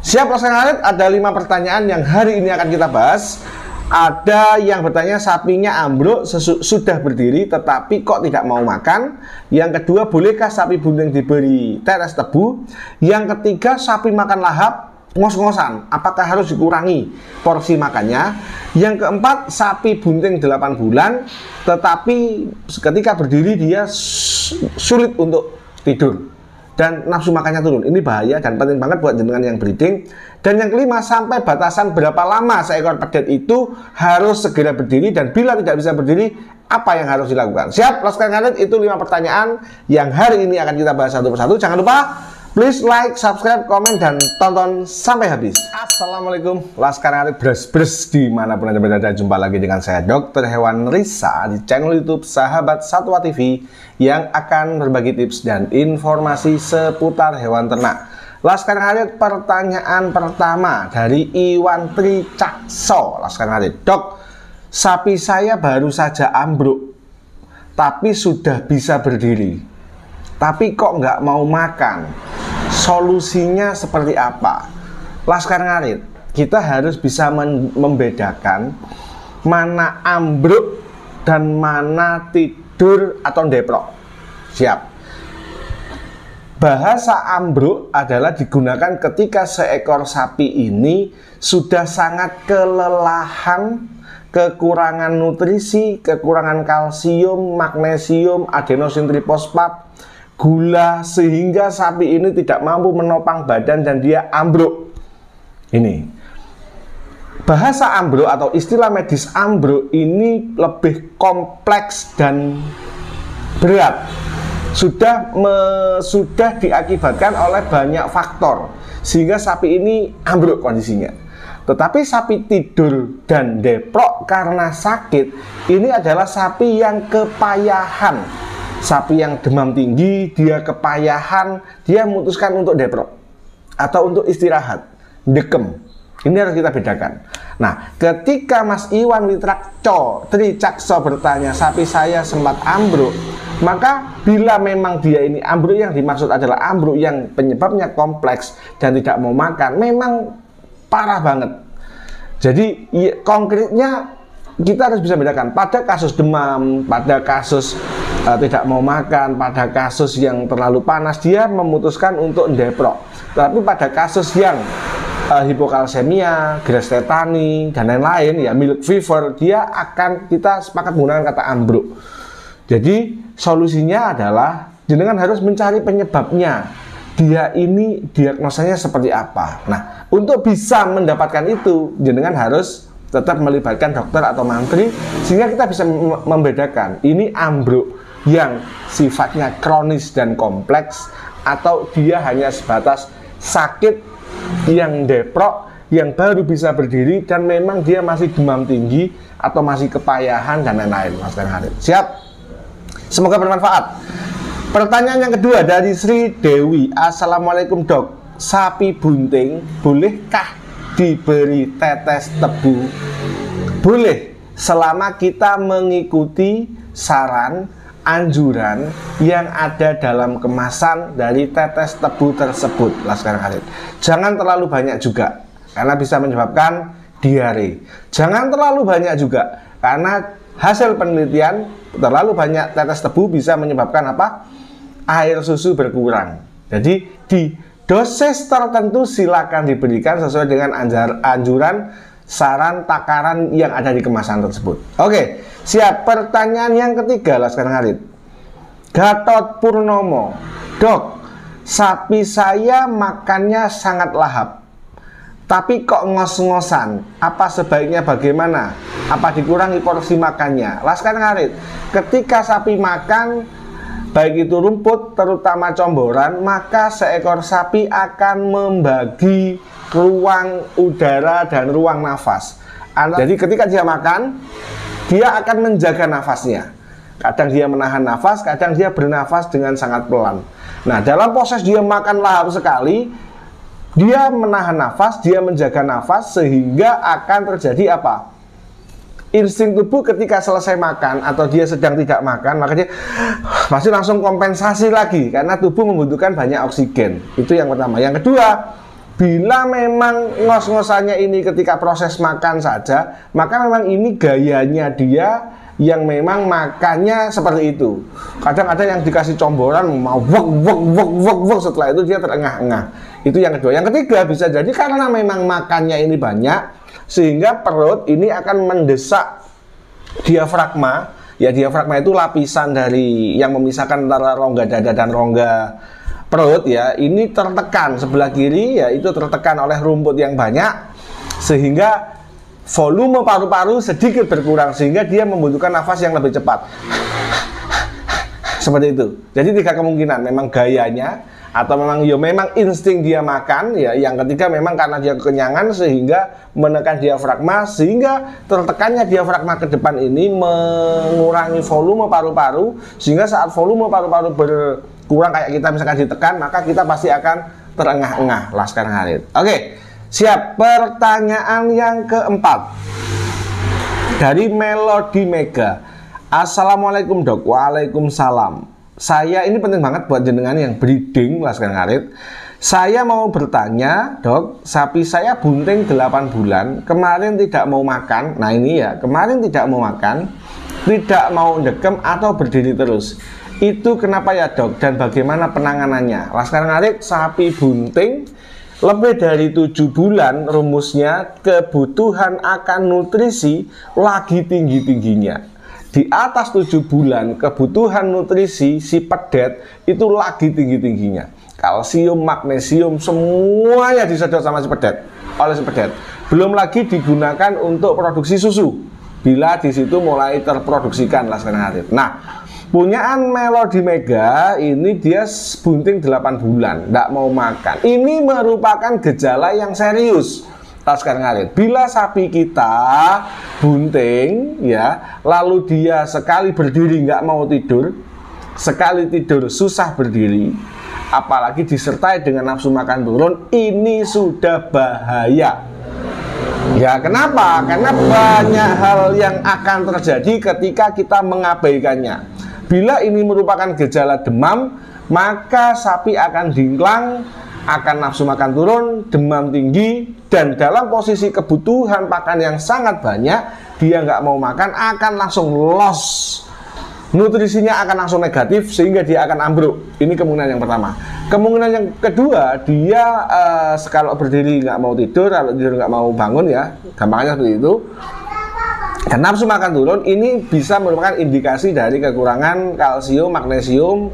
Siap laksanakan, ada 5 pertanyaan yang hari ini akan kita bahas. Ada yang bertanya sapinya ambruk sudah berdiri tetapi kok tidak mau makan. Yang kedua, bolehkah sapi bunting diberi tetes tebu? Yang ketiga, sapi makan lahap ngos-ngosan, apakah harus dikurangi porsi makannya? Yang keempat, sapi bunting 8 bulan tetapi ketika berdiri dia sulit untuk tidur dan nafsu makannya turun. Ini bahaya dan penting banget buat jenengan yang breeding. Dan yang kelima, sampai batasan berapa lama seekor pedet itu harus segera berdiri, dan bila tidak bisa berdiri, apa yang harus dilakukan? Siap, Laskar Ngarit, itu 5 pertanyaan yang hari ini akan kita bahas satu persatu. Jangan lupa, please like, subscribe, komen, dan tonton sampai habis. Assalamualaikum, Laskar Ngarit bres-bres dimanapun Anda berada. Jumpa lagi dengan saya, Dr. Hewan Risa, di channel YouTube Sahabat Satwa TV, yang akan berbagi tips dan informasi seputar hewan ternak. Laskar Ngarit, pertanyaan pertama dari Iwan Tricakso. Laskar Ngarit, Dok, sapi saya baru saja ambruk tapi sudah bisa berdiri, tapi kok nggak mau makan. Solusinya seperti apa? Laskar Ngarit, kita harus bisa membedakan mana ambruk dan mana tidur atau deprok. Siap. Bahasa ambruk adalah digunakan ketika seekor sapi ini sudah sangat kelelahan, kekurangan nutrisi, kekurangan kalsium, magnesium, adenosin trifosfat, gula, sehingga sapi ini tidak mampu menopang badan dan dia ambruk. Ini bahasa ambruk atau istilah medis ambruk ini lebih kompleks dan berat. Sudah diakibatkan oleh banyak faktor sehingga sapi ini ambruk kondisinya. Tetapi sapi tidur dan deprok karena sakit, ini adalah sapi yang kepayahan. Sapi yang demam tinggi, dia kepayahan, dia memutuskan untuk deprok atau untuk istirahat, dekem. Ini harus kita bedakan. Nah, ketika Mas Iwan Tricakso bertanya, sapi saya sempat ambruk, maka bila memang dia ini ambruk, yang dimaksud adalah ambruk yang penyebabnya kompleks dan tidak mau makan, memang parah banget. Jadi konkretnya kita harus bisa bedakan pada kasus demam, pada kasus tidak mau makan, pada kasus yang terlalu panas dia memutuskan untuk deprok. Tapi pada kasus yang hipokalsemia, grass tetani, dan lain-lain, ya milk fever, dia akan kita sepakat menggunakan kata ambruk. Jadi solusinya adalah jenengan harus mencari penyebabnya. Dia ini diagnosanya seperti apa. Nah, untuk bisa mendapatkan itu, jenengan harus tetap melibatkan dokter atau mantri sehingga kita bisa membedakan ini ambruk yang sifatnya kronis dan kompleks atau dia hanya sebatas sakit yang deprok, yang baru bisa berdiri dan memang dia masih demam tinggi atau masih kepayahan dan lain-lain. Mas Harit, siap? Semoga bermanfaat. Pertanyaan yang kedua dari Sri Dewi. Assalamualaikum Dok, sapi bunting bolehkah diberi tetes tebu? Boleh, selama kita mengikuti saran anjuran yang ada dalam kemasan dari tetes tebu tersebut. Laskar Ngarit, jangan terlalu banyak juga karena bisa menyebabkan diare. Jangan terlalu banyak juga karena hasil penelitian terlalu banyak tetes tebu bisa menyebabkan apa? Air susu berkurang. Jadi di dosis tertentu silakan diberikan sesuai dengan anjuran, saran, takaran yang ada di kemasan tersebut. Oke, siap. Pertanyaan yang ketiga, Laskar Ngarit. Gatot Purnomo, Dok, sapi saya makannya sangat lahap, tapi kok ngos-ngosan. Apa sebaiknya bagaimana? Apa dikurangi porsi makannya? Laskar Ngarit, ketika sapi makan, baik itu rumput, terutama comboran, maka seekor sapi akan membagi ruang udara dan ruang nafas. Jadi ketika dia makan, dia akan menjaga nafasnya. Kadang dia menahan nafas, kadang dia bernafas dengan sangat pelan. Nah, dalam proses dia makan lahap sekali, dia menahan nafas, dia menjaga nafas, sehingga akan terjadi apa? Insting tubuh ketika selesai makan atau dia sedang tidak makan, maka dia pasti langsung kompensasi lagi karena tubuh membutuhkan banyak oksigen. Itu yang pertama. Yang kedua, Bila memang ngos-ngosannya ini ketika proses makan saja, maka memang ini gayanya dia yang memang makannya seperti itu. Kadang ada yang dikasih comboran mau wok wok wok wok wok, setelah itu dia terengah-engah. Itu yang kedua. Yang ketiga bisa jadi karena memang makannya ini banyak sehingga perut ini akan mendesak diafragma. Ya, diafragma itu lapisan dari yang memisahkan antara rongga dada dan rongga perut ya. Ini tertekan sebelah kiri ya, itu tertekan oleh rumput yang banyak sehingga volume paru-paru sedikit berkurang sehingga dia membutuhkan nafas yang lebih cepat. Seperti itu. Jadi 3 kemungkinan, memang gayanya atau memang insting dia makan ya. Yang ketiga memang karena dia kekenyangan sehingga menekan diafragma sehingga tertekannya diafragma ke depan ini mengurangi volume paru-paru sehingga saat volume paru-paru berkurang kayak kita misalkan ditekan, maka kita pasti akan terengah-engah, Laskar Khalid. Oke. Siap, pertanyaan yang keempat dari Melody Mega. Assalamualaikum dok. Waalaikumsalam. Saya ini penting banget buat jenengan yang breeding, Laskar Khalid. Saya mau bertanya dok, sapi saya bunting 8 bulan, kemarin tidak mau makan. Nah ini ya, kemarin tidak mau makan, tidak mau dekem atau berdiri terus. Itu kenapa ya dok, dan bagaimana penanganannya? Laskar Khalid, sapi bunting lebih dari 7 bulan, rumusnya kebutuhan akan nutrisi lagi tinggi-tingginya. Di atas 7 bulan kebutuhan nutrisi si pedet itu lagi tinggi-tingginya. Kalsium, magnesium semuanya disedot sama si pedet, oleh si pedet. Belum lagi digunakan untuk produksi susu bila di situ mulai terproduksikan, Laskar Khalid. Nah, punyaan Melody Mega ini dia bunting 8 bulan, tidak mau makan. Ini merupakan gejala yang serius, Laskar Khalid. Bila sapi kita bunting, ya, lalu dia sekali berdiri nggak mau tidur, sekali tidur susah berdiri, apalagi disertai dengan nafsu makan turun, ini sudah bahaya. Ya, kenapa? Karena banyak hal yang akan terjadi ketika kita mengabaikannya. Bila ini merupakan gejala demam, maka sapi akan dingklang, akan nafsu makan turun, demam tinggi, dan dalam posisi kebutuhan pakan yang sangat banyak, dia nggak mau makan, akan langsung loss. Nutrisinya akan langsung negatif, sehingga dia akan ambruk. Ini kemungkinan yang pertama. Kemungkinan yang kedua, dia kalau berdiri nggak mau tidur, kalau tidur nggak mau bangun ya, gampangnya seperti itu. Dan nafsu makan turun ini bisa merupakan indikasi dari kekurangan kalsium, magnesium,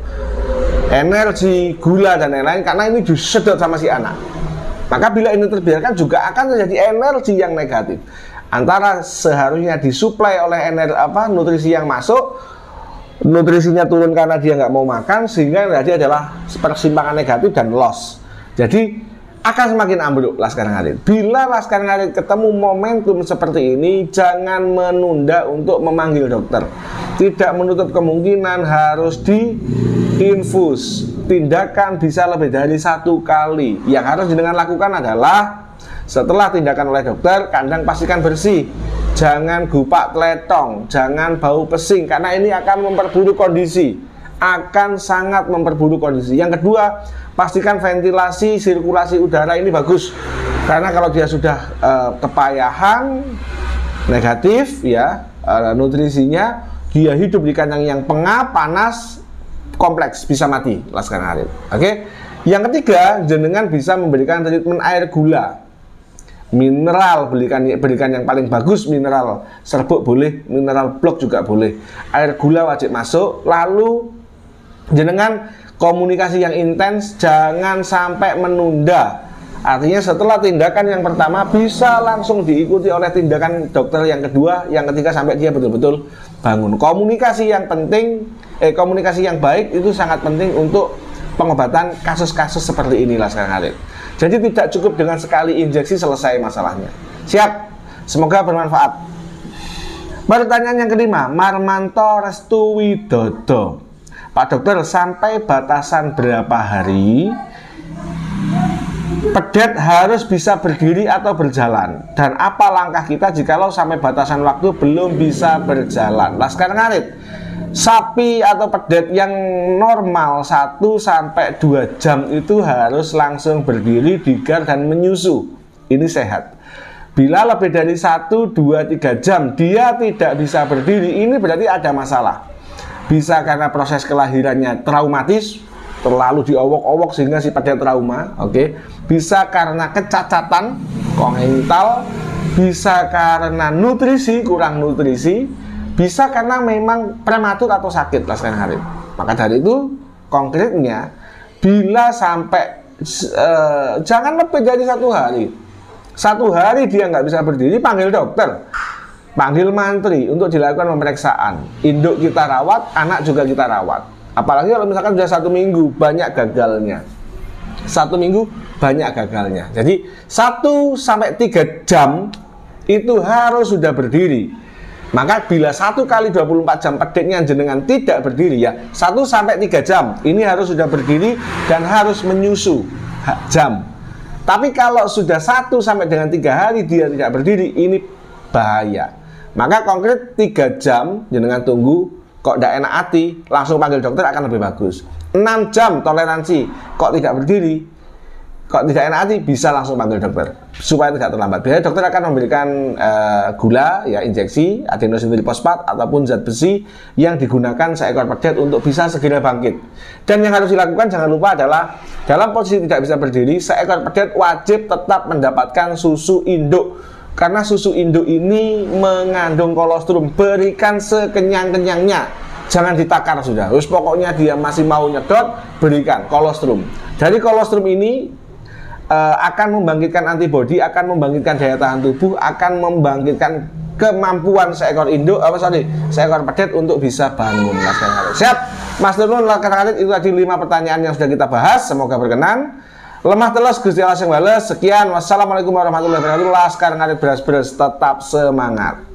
energi, gula, dan lain-lain karena ini disedot sama si anak. Maka bila ini terbiarkan juga akan terjadi energi yang negatif. Antara seharusnya disuplai oleh nutrisi yang masuk, nutrisinya turun karena dia nggak mau makan, sehingga terjadi adalah persimpangan negatif dan loss. Jadi akan semakin ambruk, Laskar Khalid. Bila Laskar Khalid ketemu momentum seperti ini, jangan menunda untuk memanggil dokter. Tidak menutup kemungkinan harus diinfus. Tindakan bisa lebih dari 1 kali. Yang harus dengan lakukan adalah setelah tindakan oleh dokter, kandang pastikan bersih. Jangan gupak teletong, jangan bau pesing, karena ini akan memperburuk kondisi. Akan sangat memperburuk kondisi. Yang kedua, pastikan ventilasi, sirkulasi udara ini bagus. Karena kalau dia sudah kepayahan, negatif ya, nutrisinya, dia hidup di kandang yang pengap, panas, kompleks, bisa mati, Laskar Khalid. Oke. Yang ketiga, jenengan bisa memberikan treatment air gula. Mineral, berikan yang paling bagus, mineral serbuk boleh, mineral blok juga boleh. Air gula wajib masuk. Lalu jenengan komunikasi yang intens, jangan sampai menunda. Artinya setelah tindakan yang pertama bisa langsung diikuti oleh tindakan dokter yang kedua, yang ketiga sampai dia betul-betul bangun. Komunikasi yang penting, komunikasi yang baik itu sangat penting untuk pengobatan kasus-kasus seperti ini, Laskar Khalid. Jadi tidak cukup dengan sekali injeksi selesai masalahnya. Siap, semoga bermanfaat. Pertanyaan yang kelima, Marmanto Restu Widodo. Pak dokter, sampai batasan berapa hari pedet harus bisa berdiri atau berjalan? Dan apa langkah kita jikalau sampai batasan waktu belum bisa berjalan? Laskar Khalid, Sapi atau pedet yang normal 1 sampai 2 jam itu harus langsung berdiri, digar dan menyusu. Ini sehat. Bila lebih dari 1, 2, 3 jam dia tidak bisa berdiri, ini berarti ada masalah. Bisa karena proses kelahirannya traumatis, terlalu diowok-owok sehingga si pedet trauma, oke. Bisa karena kecacatan kongenital, bisa karena nutrisi, kurang nutrisi, bisa karena memang prematur atau sakit Laskar Harip. Maka dari itu konkretnya bila sampai jangan lebih dari 1 hari. 1 hari dia nggak bisa berdiri, panggil dokter, panggil mantri untuk dilakukan pemeriksaan. Induk kita rawat, anak juga kita rawat. Apalagi kalau misalkan sudah 1 minggu banyak gagalnya. 1 minggu banyak gagalnya. Jadi 1 sampai 3 jam itu harus sudah berdiri. Maka bila 1 kali 24 jam pedetnya jenengan tidak berdiri ya 1 sampai 3 jam ini harus sudah berdiri dan harus menyusu jam. Tapi kalau sudah 1 sampai dengan 3 hari dia tidak berdiri, ini bahaya. Maka konkret 3 jam jenengan tunggu, kok tidak enak hati langsung panggil dokter akan lebih bagus. 6 jam toleransi, kok tidak berdiri, kok tidak enak hati, bisa langsung panggil dokter supaya tidak terlambat. Biasanya dokter akan memberikan gula, ya injeksi, adenosin trifosfat ataupun zat besi yang digunakan seekor pedet untuk bisa segera bangkit. Dan yang harus dilakukan jangan lupa adalah dalam posisi tidak bisa berdiri, seekor pedet wajib tetap mendapatkan susu induk. Karena susu induk ini mengandung kolostrum, berikan sekenyang-kenyangnya. Jangan ditakar sudah. Terus pokoknya dia masih mau nyedot, berikan kolostrum. Dari kolostrum ini akan membangkitkan antibodi, akan membangkitkan daya tahan tubuh, akan membangkitkan kemampuan seekor induk, seekor pedet untuk bisa bangun. Siap, Mas Nurul, itu tadi 5 pertanyaan yang sudah kita bahas. Semoga berkenan. Lemah teles Gusti Allah sing bales. Sekian, wassalamualaikum warahmatullahi wabarakatuh. Laskar Ngarit beras-beras tetap semangat.